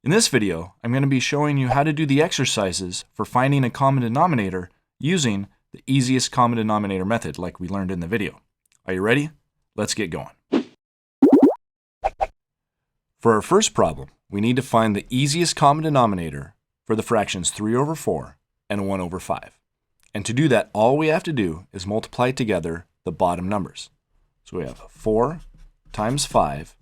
In this video, I'm going to be showing you how to do the exercises for finding a common denominator using the easiest common denominator method like we learned in the video. Are you ready? Let's get going. For our first problem, we need to find the easiest common denominator for the fractions 3 over 4 and 1 over 5. And to do that, all we have to do is multiply together the bottom numbers. So we have 4 times 5,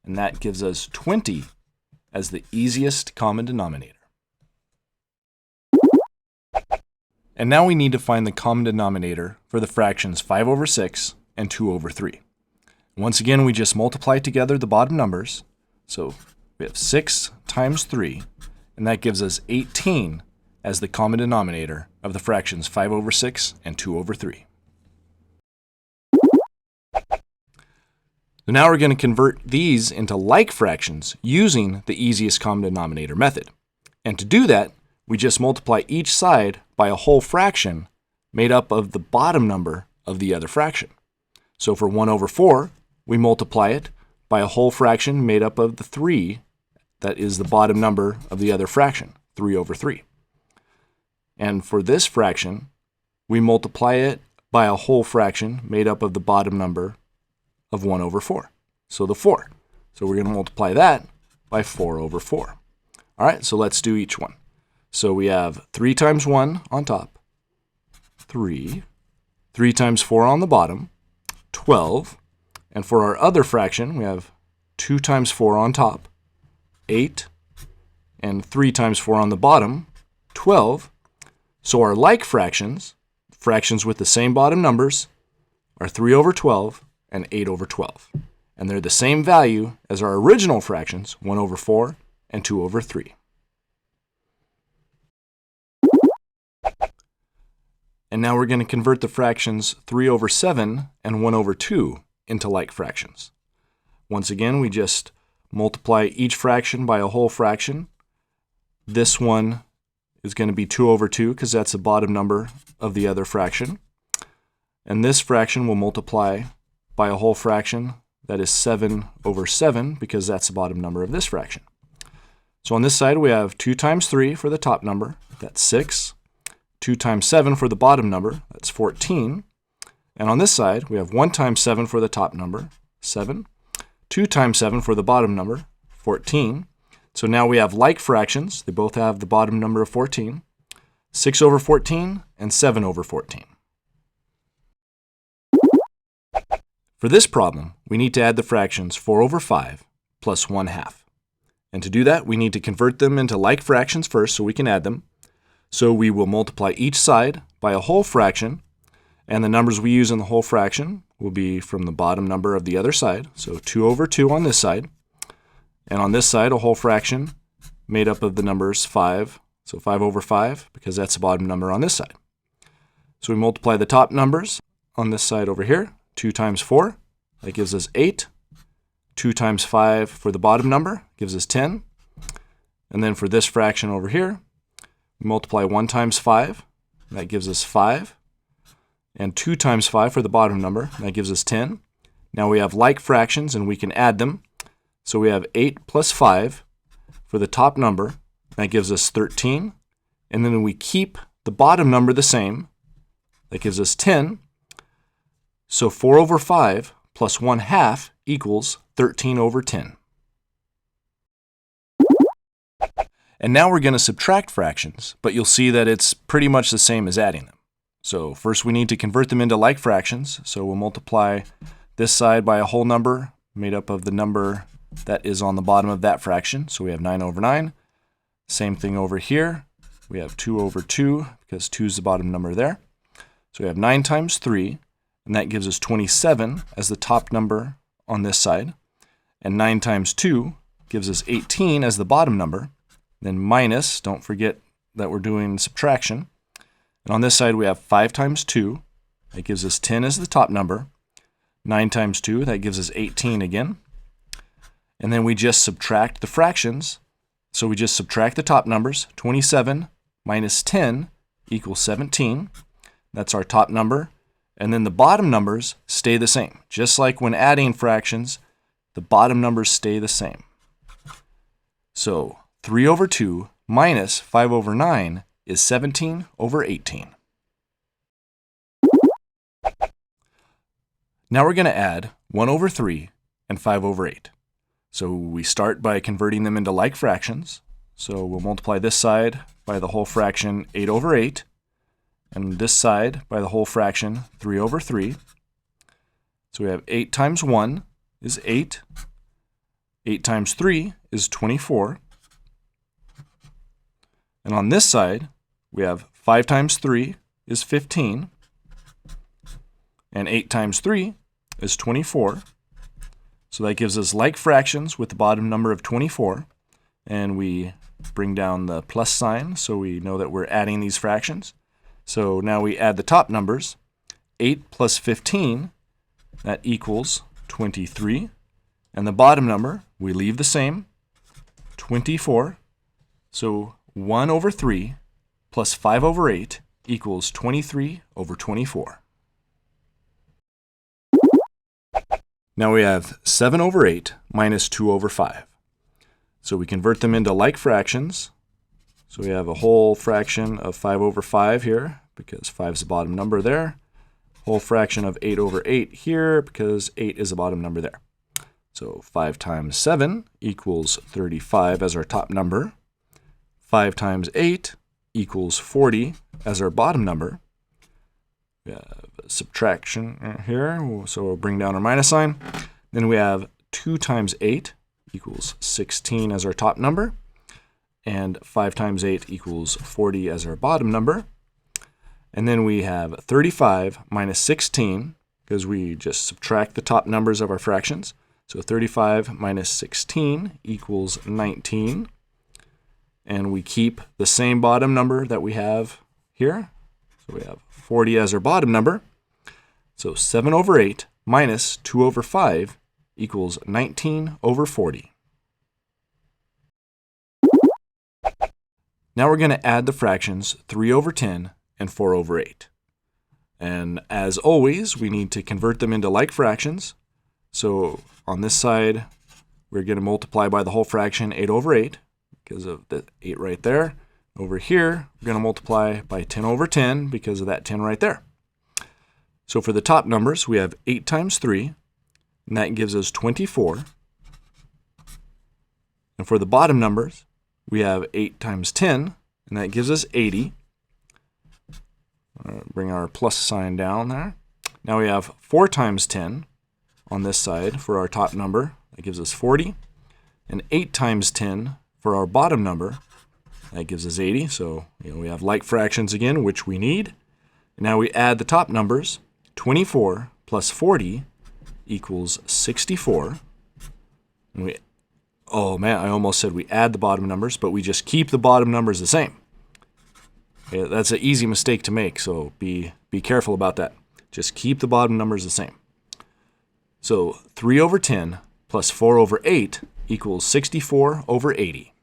and that gives us 20 as the easiest common denominator. And now we need to find the common denominator for the fractions 5 over 6 and 2 over 3. Once again, we just multiply together the bottom numbers. So we have 6 times 3, and that gives us 18 as the common denominator of the fractions 5 over 6 and 2 over 3. So now we're going to convert these into like fractions using the easiest common denominator method. And to do that, we just multiply each side by a whole fraction made up of the bottom number of the other fraction. So for 1 over 4, we multiply it by a whole fraction made up of the 3 that is the bottom number of the other fraction, 3 over 3. And for this fraction, we multiply it by a whole fraction made up of the bottom number of 1 over 4. So the 4. So we're going to multiply that by 4 over 4. All right, so let's do each one. So we have 3 times 1 on top, 3. 3 times 4 on the bottom, 12. And for our other fraction, we have 2 times 4 on top, 8. And 3 times 4 on the bottom, 12. So our like fractions, fractions with the same bottom numbers, are 3 over 12 and 8 over 12. And they're the same value as our original fractions, 1 over 4 and 2 over 3. And now we're going to convert the fractions 3 over 7 and 1 over 2 into like fractions. Once again, we just multiply each fraction by a whole fraction. This one is going to be 2 over 2 because that's the bottom number of the other fraction. And this fraction will multiply by a whole fraction that is 7 over 7 because that's the bottom number of this fraction. So on this side we have 2 times 3 for the top number, that's 6. 2 times 7 for the bottom number, that's 14. And on this side we have 1 times 7 for the top number, 7. 2 times 7 for the bottom number, 14. So now we have like fractions, they both have the bottom number of 14. 6 over 14 and 7 over 14. For this problem, we need to add the fractions 4 over 5 plus 1/2. And to do that, we need to convert them into like fractions first so we can add them. So we will multiply each side by a whole fraction, and the numbers we use in the whole fraction will be from the bottom number of the other side. So 2 over 2 on this side, and on this side a whole fraction made up of the numbers 5. So 5 over 5 because that's the bottom number on this side. So we multiply the top numbers on this side over here. 2 times 4, that gives us 8. 2 times 5 for the bottom number gives us 10. And then for this fraction over here, we multiply 1 times 5, that gives us 5. And 2 times 5 for the bottom number, that gives us 10. Now we have like fractions and we can add them. So we have 8 plus 5 for the top number, that gives us 13. And then we keep the bottom number the same, that gives us 10. So 4 over 5 plus 1/2 equals 13 over 10. And now we're going to subtract fractions, but you'll see that it's pretty much the same as adding them. So first we need to convert them into like fractions. So we'll multiply this side by a whole number made up of the number that is on the bottom of that fraction. So we have 9 over 9. Same thing over here. We have 2 over 2 because 2 is the bottom number there. So we have 9 times 3. And that gives us 27 as the top number on this side. And 9 times 2 gives us 18 as the bottom number. Then minus, don't forget that we're doing subtraction. And on this side we have 5 times 2. That gives us 10 as the top number. 9 times 2, that gives us 18 again. And then we just subtract the fractions. So we just subtract the top numbers. 27 minus 10 equals 17. That's our top number. And then the bottom numbers stay the same. Just like when adding fractions, the bottom numbers stay the same. So 3 over 2 minus 5 over 9 is 17 over 18. Now we're going to add 1 over 3 and 5 over 8. So we start by converting them into like fractions. So we'll multiply this side by the whole fraction 8 over 8, and this side by the whole fraction 3 over 3. So we have 8 times 1 is 8. 8 times 3 is 24. And on this side, we have 5 times 3 is 15. And 8 times 3 is 24. So that gives us like fractions with the bottom number of 24. And we bring down the plus sign so we know that we're adding these fractions. So now we add the top numbers. 8 plus 15, that equals 23. And the bottom number, we leave the same, 24. So 1 over 3 plus 5 over 8 equals 23 over 24. Now we have 7 over 8 minus 2 over 5. So we convert them into like fractions. So we have a whole fraction of 5 over 5 here, because 5 is the bottom number there. Whole fraction of 8 over 8 here, because 8 is the bottom number there. So 5 times 7 equals 35 as our top number. 5 times 8 equals 40 as our bottom number. We have a subtraction here, so we'll bring down our minus sign. Then we have 2 times 8 equals 16 as our top number. And 5 times 8 equals 40 as our bottom number. And then we have 35 minus 16, because we just subtract the top numbers of our fractions. So 35 minus 16 equals 19. And we keep the same bottom number that we have here. So we have 40 as our bottom number. So 7 over 8 minus 2 over 5 equals 19 over 40. Now we're going to add the fractions 3 over 10 and 4 over 8. And as always, we need to convert them into like fractions. So on this side, we're going to multiply by the whole fraction 8 over 8, because of the 8 right there. Over here, we're going to multiply by 10 over 10 because of that 10 right there. So for the top numbers, we have 8 times 3, and that gives us 24. And for the bottom numbers, we have 8 times 10, and that gives us 80. Bring our plus sign down there. Now we have 4 times 10 on this side for our top number. That gives us 40. And 8 times 10 for our bottom number. That gives us 80. So we have like fractions again, which we need. And now we add the top numbers. 24 plus 40 equals 64. And oh man, I almost said we add the bottom numbers, but we just keep the bottom numbers the same. Yeah, that's an easy mistake to make, so be careful about that. Just keep the bottom numbers the same. So 3 over 10 plus 4 over 8 equals 64 over 80.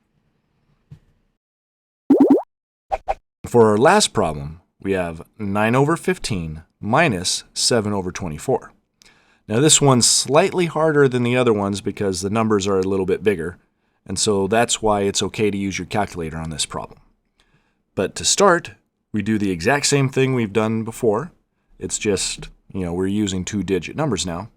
For our last problem, we have 9 over 15 minus 7 over 24. Now this one's slightly harder than the other ones because the numbers are a little bit bigger, and so that's why it's okay to use your calculator on this problem. But to start, we do the exact same thing we've done before. It's just, we're using 2-digit numbers now.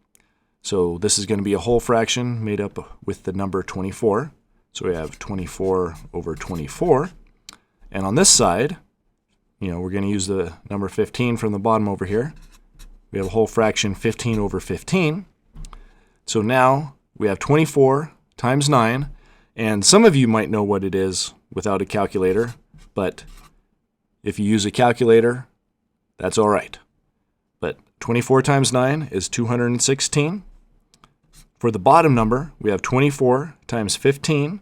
So this is going to be a whole fraction made up with the number 24. So we have 24 over 24. And on this side, we're going to use the number 15 from the bottom over here. We have a whole fraction 15 over 15. So now we have 24 times 9. And some of you might know what it is without a calculator. But if you use a calculator, that's all right. But 24 times 9 is 216. For the bottom number, we have 24 times 15,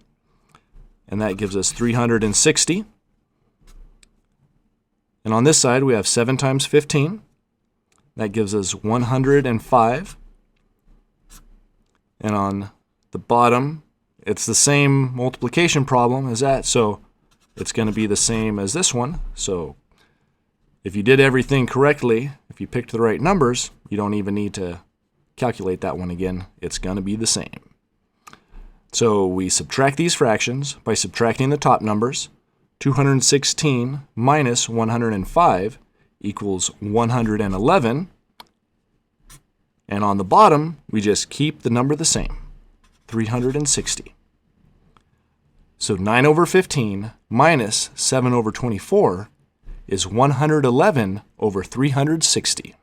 and that gives us 360. And on this side, we have 7 times 15. That gives us 105. And on the bottom, it's the same multiplication problem as that, so it's going to be the same as this one. So if you did everything correctly, if you picked the right numbers, you don't even need to calculate that one again. It's going to be the same. So we subtract these fractions by subtracting the top numbers. 216 minus 105 equals 111. And on the bottom, we just keep the number the same, 360. So 9 over 15 minus 7 over 24 is 111 over 360.